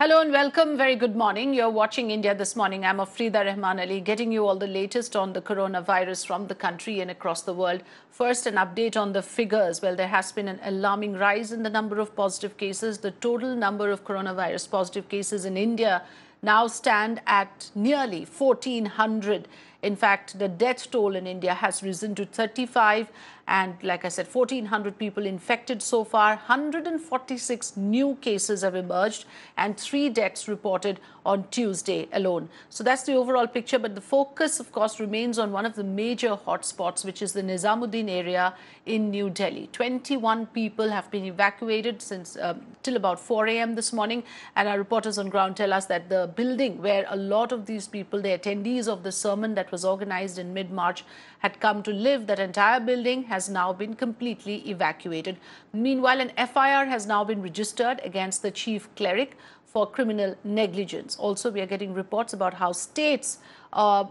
Hello and welcome. Very good morning. You're watching India This Morning. I'm Afrida Rahman Ali, getting you all the latest on the coronavirus from the country and across the world. First, an update on the figures. Well, there has been an alarming rise in the number of positive cases. The total number of coronavirus positive cases in India now stand at nearly 1,400. In fact, the death toll in India has risen to 35, and like I said, 1,400 people infected so far. 146 new cases have emerged and 3 deaths reported on Tuesday alone. So that's the overall picture, but the focus, of course, remains on one of the major hotspots, which is the Nizamuddin area in New Delhi. 21 people have been evacuated since till about 4 a.m. this morning, and our reporters on ground tell us that the building where a lot of these people, the attendees of the sermon that was organized in mid-March, had come to live, that entire building has now been completely evacuated. Meanwhile, an FIR has now been registered against the chief cleric for criminal negligence. Also, we are getting reports about how states,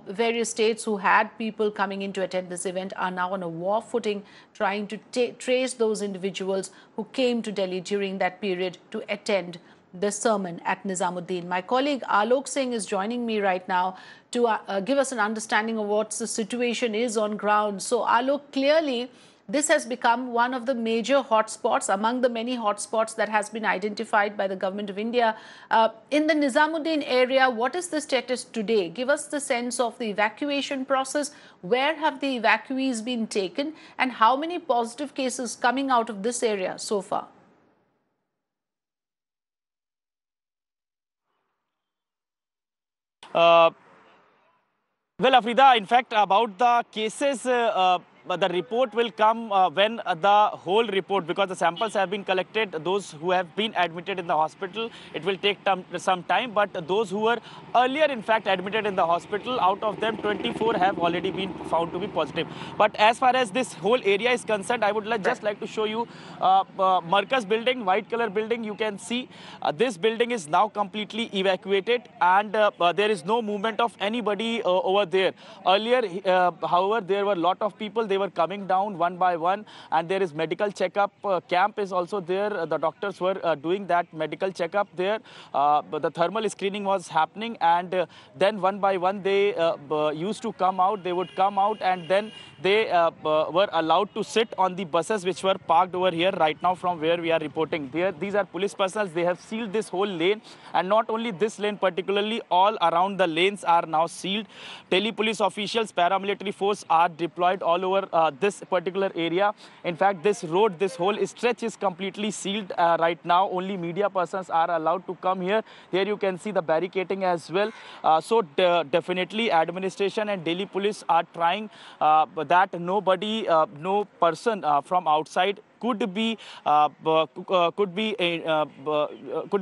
various states who had people coming in to attend this event are now on a war footing, trying to trace those individuals who came to Delhi during that period to attend the sermon at Nizamuddin. My colleague Alok Singh is joining me right now to give us an understanding of what the situation is on ground. So Alok, clearly this has become one of the major hotspots among the many hotspots that has been identified by the government of India. In the Nizamuddin area, what is the status today? Give us the sense of the evacuation process. Where have the evacuees been taken, and how many positive cases coming out of this area so far? Uh, well, Afrida, in fact, about the cases, the report will come when the whole report, because the samples have been collected, those who have been admitted in the hospital, it will take some time. But those who were earlier, in fact, admitted in the hospital, out of them, 24 have already been found to be positive. But as far as this whole area is concerned, I would just like to show you Markaz building, white color building. You can see this building is now completely evacuated, and there is no movement of anybody over there. Earlier, however, there were a lot of people. They were coming down one by one, and there is medical checkup camp is also there. The doctors were doing that medical checkup there. But the thermal screening was happening, and then one by one they used to come out. They would come out, and then they were allowed to sit on the buses which were parked over here right now from where we are reporting. These are police personnel. They have sealed this whole lane, and not only this lane particularly, all around the lanes are now sealed. Delhi police officials, paramilitary force are deployed all over this particular area. In fact, this road, this whole stretch is completely sealed right now. Only media persons are allowed to come here. There you can see the barricading as well. So definitely administration and Delhi police are trying that nobody, no person from outside could be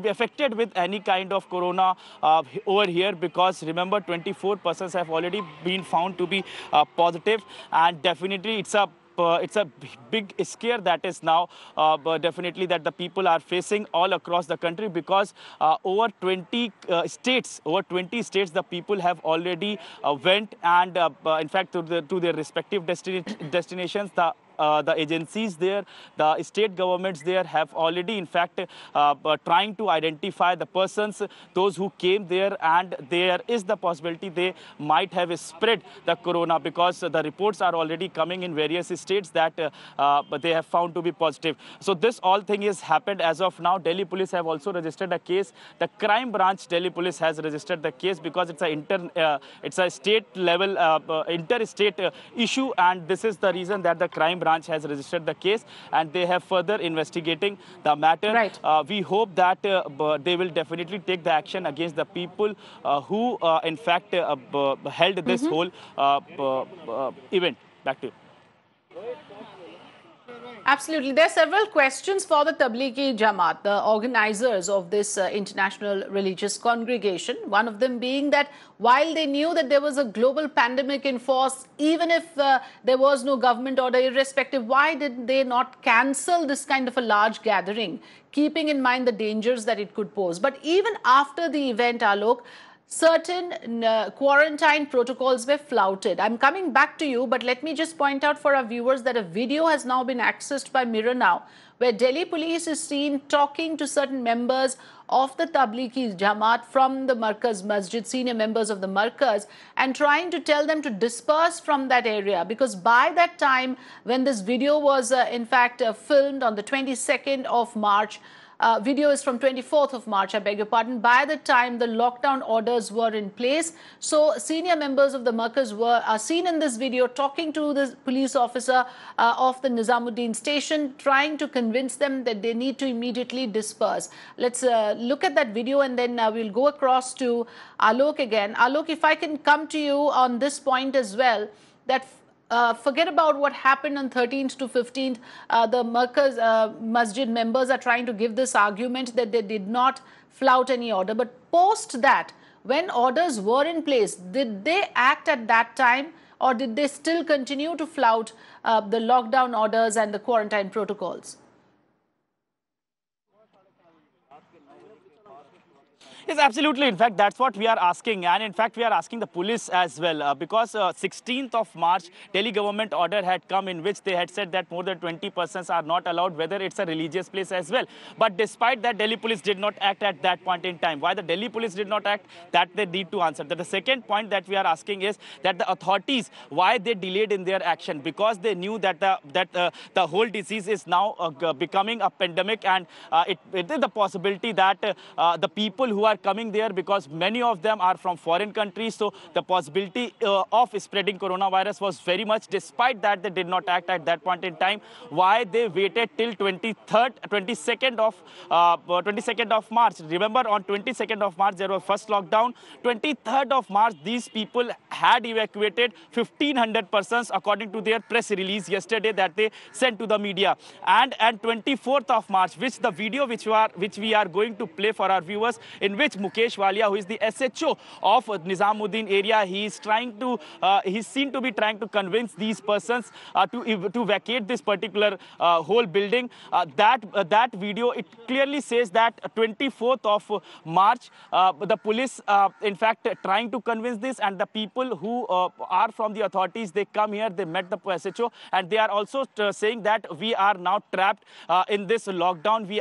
affected with any kind of corona over here, because remember, 24 persons have already been found to be positive, and definitely it's a big scare that is now definitely that the people are facing all across the country, because over 20 states, the people have already went, and in fact to their respective destinations. The agencies there, the state governments there have already, in fact, trying to identify the persons, those who came there, and there is the possibility they might have spread the corona, because the reports are already coming in various states that they have found to be positive. So this all thing has happened as of now. Delhi police have also registered a case. The crime branch Delhi police has registered the case, because it's a state level, interstate issue, and this is the reason that the crime branch has registered the case, and they have further investigating the matter. Right. We hope that they will definitely take the action against the people who, in fact, held this whole event. Back to you. Absolutely. There are several questions for the Tablighi Jamaat, the organizers of this international religious congregation. One of them being that while they knew that there was a global pandemic in force, even if there was no government order, irrespective, why did they not cancel this kind of a large gathering, keeping in mind the dangers that it could pose? But even after the event, Alok, certain quarantine protocols were flouted. I'm coming back to you, but let me just point out for our viewers that a video has now been accessed by Mirror Now, where Delhi police is seen talking to certain members of the Tablighi Jamaat from the Markaz Masjid, senior members of the Markaz, and trying to tell them to disperse from that area, because by that time when this video was in fact filmed on the 22nd of March, video is from 24th of March, I beg your pardon. By the time the lockdown orders were in place, so senior members of the Markaz are seen in this video talking to the police officer of the Nizamuddin station, trying to convince them that they need to immediately disperse. Let's look at that video, and then we'll go across to Alok again. Alok, if I can come to you on this point as well, that forget about what happened on 13th to 15th. The Markaz Masjid members are trying to give this argument that they did not flout any order. But post that, when orders were in place, did they act at that time, or did they still continue to flout the lockdown orders and the quarantine protocols? Yes, absolutely. In fact, that's what we are asking. And in fact, we are asking the police as well, because 16th of March, Delhi government order had come in which they had said that more than 20 persons are not allowed, whether it's a religious place as well. But despite that, Delhi police did not act at that point in time. Why the Delhi police did not act, that they need to answer. The second point that we are asking is that the authorities, why they delayed in their action, because they knew that the whole disease is now becoming a pandemic, and it is the possibility that the people who are coming there, because many of them are from foreign countries, so the possibility of spreading coronavirus was very much. Despite that, they did not act at that point in time. Why they waited till 22nd of March? Remember, on 22nd of March there was first lockdown. 23rd of March, these people had evacuated 1,500 persons according to their press release yesterday that they sent to the media. And 24th of March, which the video which we are going to play for our viewers, in which Mukesh Walia, who is the SHO of Nizamuddin area, he's seen to be trying to convince these persons to vacate this particular whole building. That video, it clearly says that 24th of March, the police, in fact, trying to convince this, and the people who are from the authorities, they come here, they met the SHO, and they are also saying that we are now trapped in this lockdown. We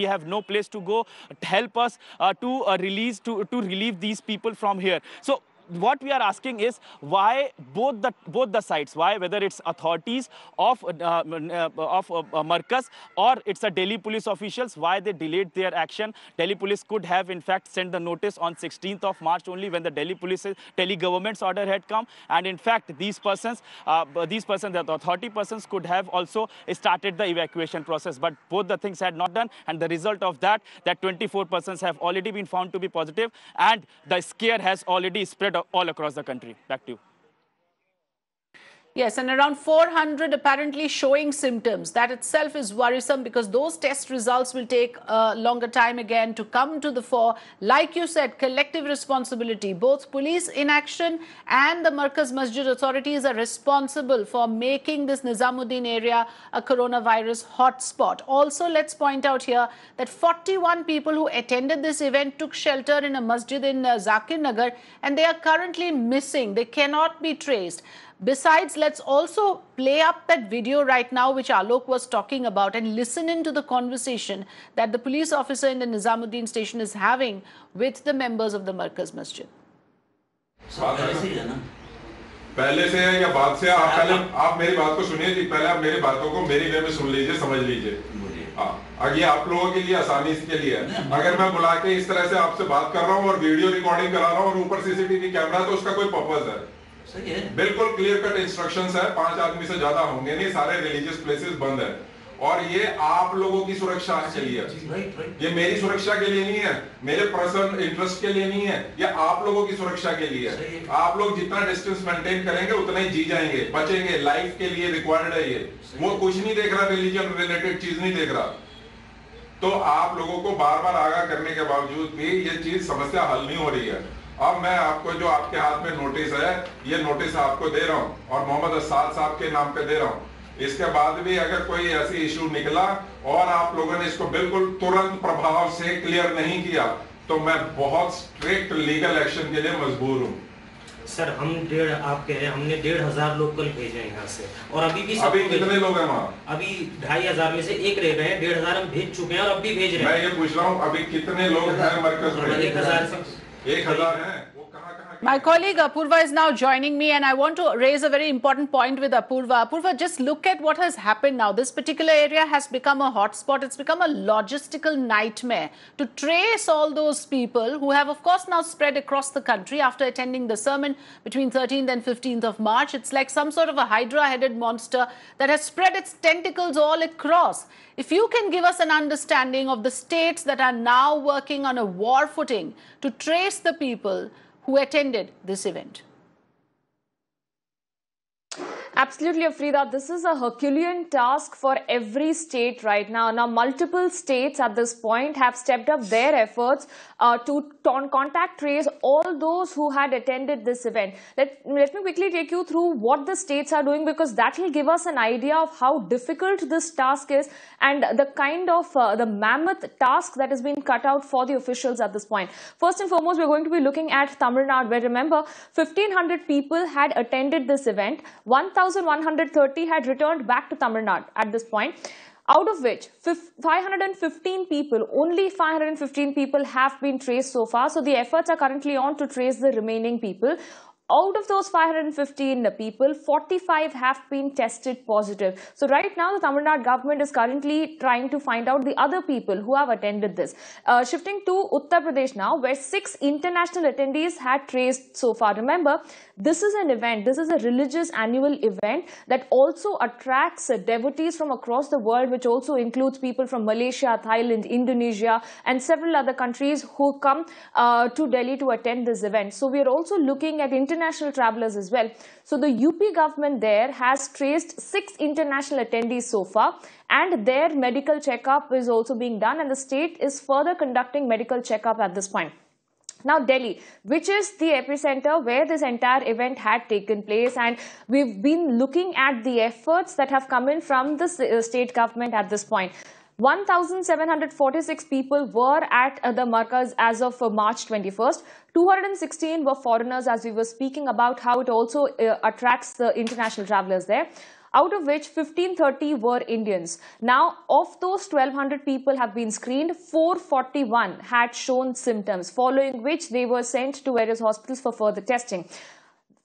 have no place to go. Help us to relieve these people from here. So what we are asking is why both the sides, why, whether it's authorities of Markaz or it's a Delhi police officials, why they delayed their action. Delhi police could have in fact sent the notice on 16th of March only, when the Delhi government's order had come, and in fact these persons, the authority persons, could have also started the evacuation process. But both the things had not done, and the result of that 24 persons have already been found to be positive, and the scare has already spread all across the country. Back to you. Yes, and around 400 apparently showing symptoms. That itself is worrisome, because those test results will take a longer time again to come to the fore. Like you said, collective responsibility. Both police inaction and the Markaz Masjid authorities are responsible for making this Nizamuddin area a coronavirus hotspot. Also, let's point out here that 41 people who attended this event took shelter in a masjid in Zakir Nagar, and they are currently missing. They cannot be traced. Besides, let's also play up that video right now which Alok was talking about, and listen into the conversation that the police officer in the Nizamuddin station is having with the members of the Markaz Masjid. पहले से है या बाद से? आप मेरी बात को सुनिए जी, पहले आप मेरी बातों को मेरी वे में सुन लीजिए, समझ लीजिए। ये आप लोगों के लिए आसानी के लिए है। अगर मैं बुला के इस तरह से आपसे बात कर रहा हूँ और वीडियो रिकॉर्डिंग करा रहा हूँ और ऊपर सीसीटीवी कैमरा, तो उसका कोई पर्पस है? बिल्कुल क्लियर कट इंस्ट्रक्शंस है, 5 आदमी से ज्यादा होंगे नहीं, सारे रिलीजियस प्लेसेस बंद है, और ये आप लोगों की सुरक्षा के लिए है। ये मेरी सुरक्षा के लिए नहीं है, मेरे पर्सनल इंटरेस्ट के लिए नहीं है, ये आप लोगों की सुरक्षा के लिए है। आप लोग जितना डिस्टेंस मेंटेन करेंगे उतना ही जी जाएंगे, बचेंगे, लाइफ के लिए रिक्वायर्ड है ये। वो कुछ नहीं देख रहा, रिलीजन रिलेटेड चीज नहीं देख रहा। तो आप लोगों को बार बार आगाह करने के बावजूद भी ये चीज समस्या हल नहीं हो रही है। अब मैं आपको जो आपके हाथ में नोटिस है, ये नोटिस आपको दे रहा हूं, और मोहम्मद असाद साहब के नाम पे दे रहा हूं। इसके बाद भी अगर कोई ऐसी इशू निकला और आप लोगों ने इसको बिल्कुल तुरंत प्रभाव से क्लियर नहीं किया, तो मैं बहुत स्ट्रिक्ट लीगल एक्शन के लिए मजबूर हूँ। सर हम आप कह रहे हैं हमने 1,500 लोग कल भेजे हैं यहाँ से, और अभी भी कितने लोग हैं वहाँ? अभी 2,500 में से एक रह गए हैं, 1,500 हम भेज चुके हैं और अब भी भेज रहे हैं। मैं ये पूछ रहा हूँ अभी कितने लोग हैं मरकज में? 1,000 हैं। My colleague Apurva is now joining me, and I want to raise a very important point with Apurva. Apurva, just look at what has happened now. This particular area has become a hotspot. It's become a logistical nightmare to trace all those people who have, of course, now spread across the country after attending the sermon between 13th and 15th of March. It's like some sort of a hydra-headed monster that has spread its tentacles all across. If you can give us an understanding of the states that are now working on a war footing to trace the people who attended this event. Absolutely, Afrida. This is a Herculean task for every state right now. Now, multiple states at this point have stepped up their efforts to contact trace all those who had attended this event. Let me quickly take you through what the states are doing, because that will give us an idea of how difficult this task is and the kind of the mammoth task that has been cut out for the officials at this point. First and foremost, we're going to be looking at Tamil Nadu, where, remember, 1,500 people had attended this event. 1,130 had returned back to Tamil Nadu at this point, out of which 515 people, only 515 people have been traced so far. So the efforts are currently on to trace the remaining people. Out of those 515 people, 45 have been tested positive. So right now, the Tamil Nadu government is currently trying to find out the other people who have attended this. Shifting to Uttar Pradesh now, where 6 international attendees had traced so far. Remember, this is an event, this is a religious annual event that also attracts devotees from across the world, which also includes people from Malaysia, Thailand, Indonesia, and several other countries who come to Delhi to attend this event. So we are also looking at international travelers as well. So the UP government there has traced 6 international attendees so far, and their medical checkup is also being done, and the state is further conducting medical checkup at this point. Now, Delhi, which is the epicenter where this entire event had taken place, and we've been looking at the efforts that have come in from the state government at this point. 1,746 people were at the Markaz as of March 21st. 216 were foreigners, as we were speaking about how it also attracts the international travelers there, out of which 1,530 were Indians. Now, of those 1,200 people have been screened, 441 had shown symptoms, following which they were sent to various hospitals for further testing.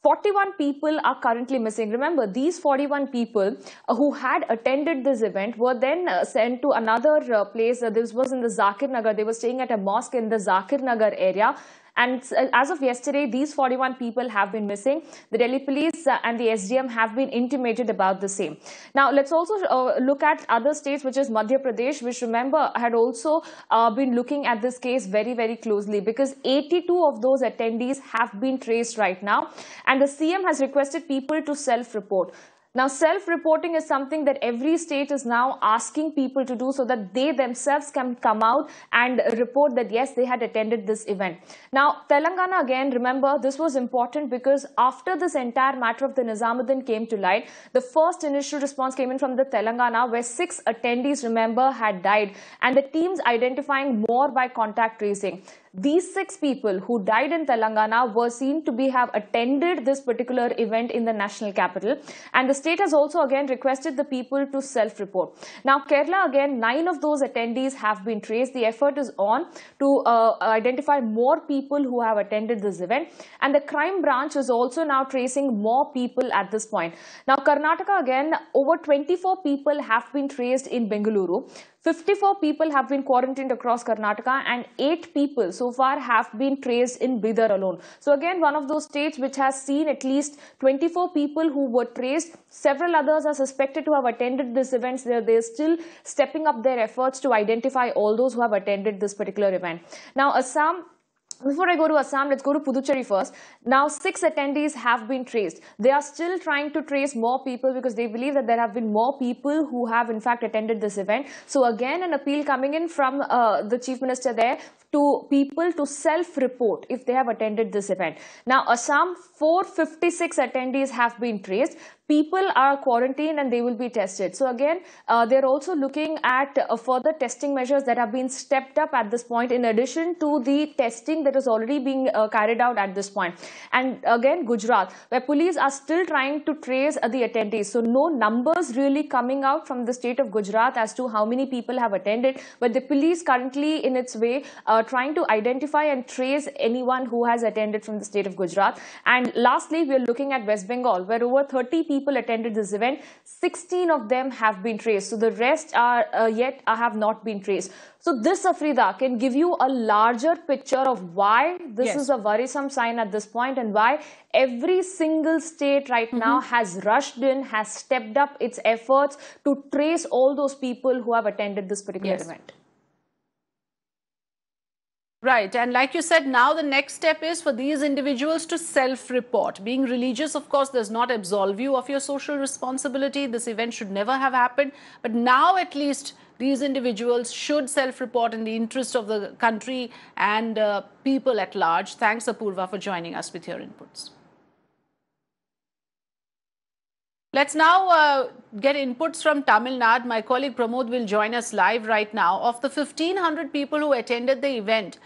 41 people are currently missing. Remember, these 41 people who had attended this event were then sent to another place. This was in the Zakir Nagar. They were staying at a mosque in the Zakir Nagar area. And as of yesterday, these 41 people have been missing. The Delhi police and the SDM have been intimated about the same. Now, let's also look at other states, which is Madhya Pradesh, which, remember, had also been looking at this case very, very closely, because 82 of those attendees have been traced right now. And the CM has requested people to self-report. Now, self-reporting is something that every state is now asking people to do, so that they themselves can come out and report that, yes, they had attended this event. Now, Telangana, again, remember, this was important because after this entire matter of the Nizamuddin came to light, the first initial response came in from the Telangana, where 6 attendees, remember, had died, and the teams identifying more by contact tracing. These 6 people who died in Telangana were seen to have attended this particular event in the national capital, and the state has also again requested the people to self-report. Now, Kerala, again, 9 of those attendees have been traced. The effort is on to identify more people who have attended this event, and the crime branch is also now tracing more people at this point. Now, Karnataka, again, over 24 people have been traced in Bengaluru. 54 people have been quarantined across Karnataka, and 8 people so far have been traced in Bidar alone. So again, one of those states which has seen at least 24 people who were traced. Several others are suspected to have attended this event. They're still stepping up their efforts to identify all those who have attended this particular event. Now, Assam. Before I go to Assam, let's go to Puducherry first. Now, 6 attendees have been traced. They are still trying to trace more people because they believe that there have been more people who have in fact attended this event. So again, an appeal coming in from the Chief Minister there to people to self-report if they have attended this event. Now, Assam, 456 attendees have been traced. people are quarantined and they will be tested. So again, they're also looking at further testing measures that have been stepped up at this point, in addition to the testing that is already being carried out at this point. And again, Gujarat, where police are still trying to trace the attendees. So no numbers really coming out from the state of Gujarat as to how many people have attended, but the police currently in its way trying to identify and trace anyone who has attended from the state of Gujarat. And lastly, we are looking at West Bengal, where over 30 people attended this event. 16 of them have been traced. So the rest are yet have not been traced. So this, Afrida, can give you a larger picture of why this is a worrisome sign at this point, and why every single state right now has rushed in, has stepped up its efforts to trace all those people who have attended this particular event. Right. And like you said, now the next step is for these individuals to self-report. Being religious, of course, does not absolve you of your social responsibility. This event should never have happened. But now at least these individuals should self-report in the interest of the country and people at large. Thanks, Apurva, for joining us with your inputs. Let's now get inputs from Tamil Nadu. My colleague Pramod will join us live right now. Of the 1,500 people who attended the event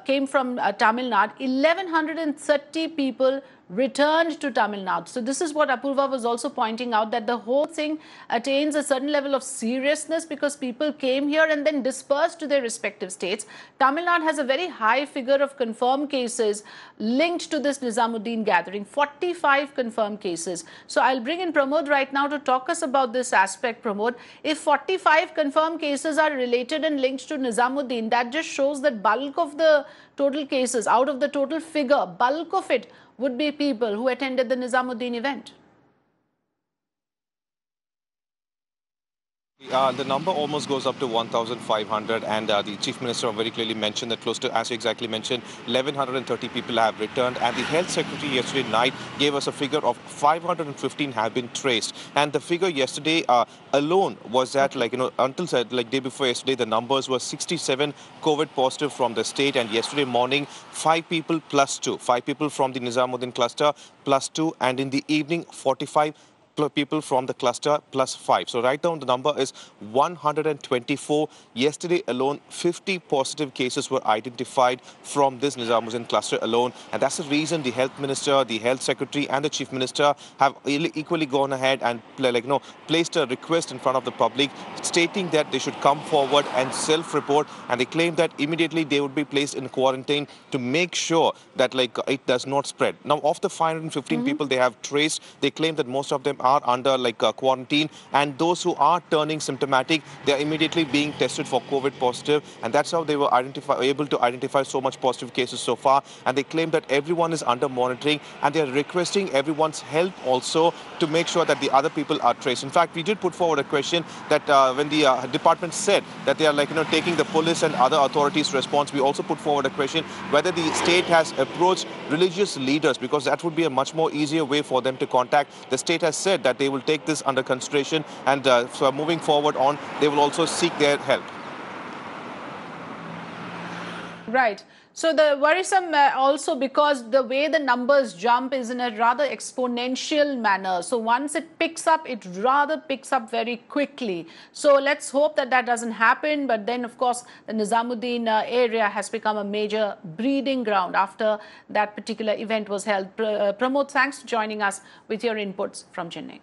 came from Tamil Nadu, 1,130 people returned to Tamil Nadu. So this is what Apurva was also pointing out, that the whole thing attains a certain level of seriousness because people came here and then dispersed to their respective states. Tamil Nadu has a very high figure of confirmed cases linked to this Nizamuddin gathering, 45 confirmed cases. So I'll bring in Pramod right now to talk us about this aspect. Pramod, if 45 confirmed cases are related and linked to Nizamuddin, that just shows that bulk of the total cases, out of the total figure, bulk of it would be people who attended the Nizamuddin event. The number almost goes up to 1,500, and the Chief Minister very clearly mentioned that close to, as you exactly mentioned, 1,130 people have returned, and the Health Secretary yesterday night gave us a figure of 515 have been traced. And the figure yesterday alone was that, until day before yesterday, the numbers were 67 COVID positive from the state, and yesterday morning, 5 people plus 2, 5 people from the Nizamuddin cluster plus 2, and in the evening, 45 people from the cluster plus 5. So right now the number is 124. Yesterday alone, 50 positive cases were identified from this Nizamuddin cluster alone. And that's the reason the Health Minister, the Health Secretary and the Chief Minister have equally gone ahead and placed a request in front of the public stating that they should come forward and self-report. And they claim that immediately they would be placed in quarantine to make sure that it does not spread. Now, of the 515 people they have traced, they claim that most of them are under quarantine, and those who are turning symptomatic, they are immediately being tested for COVID positive, and that's how they were able to identify so much positive cases so far. And they claim that everyone is under monitoring, and they are requesting everyone's help also to make sure that the other people are traced. In fact, we did put forward a question that when the department said that they are taking the police and other authorities' response, we also put forward a question whether the state has approached religious leaders, because that would be a much more easier way for them to contact. The state has said that they will take this under consideration, and so moving forward on, they will also seek their help. Right. So the worrisome also because the way the numbers jump is in a rather exponential manner. So once it picks up, it rather picks up very quickly. So let's hope that that doesn't happen. But then, of course, the Nizamuddin area has become a major breeding ground after that particular event was held. Pramod, thanks for joining us with your inputs from Chennai.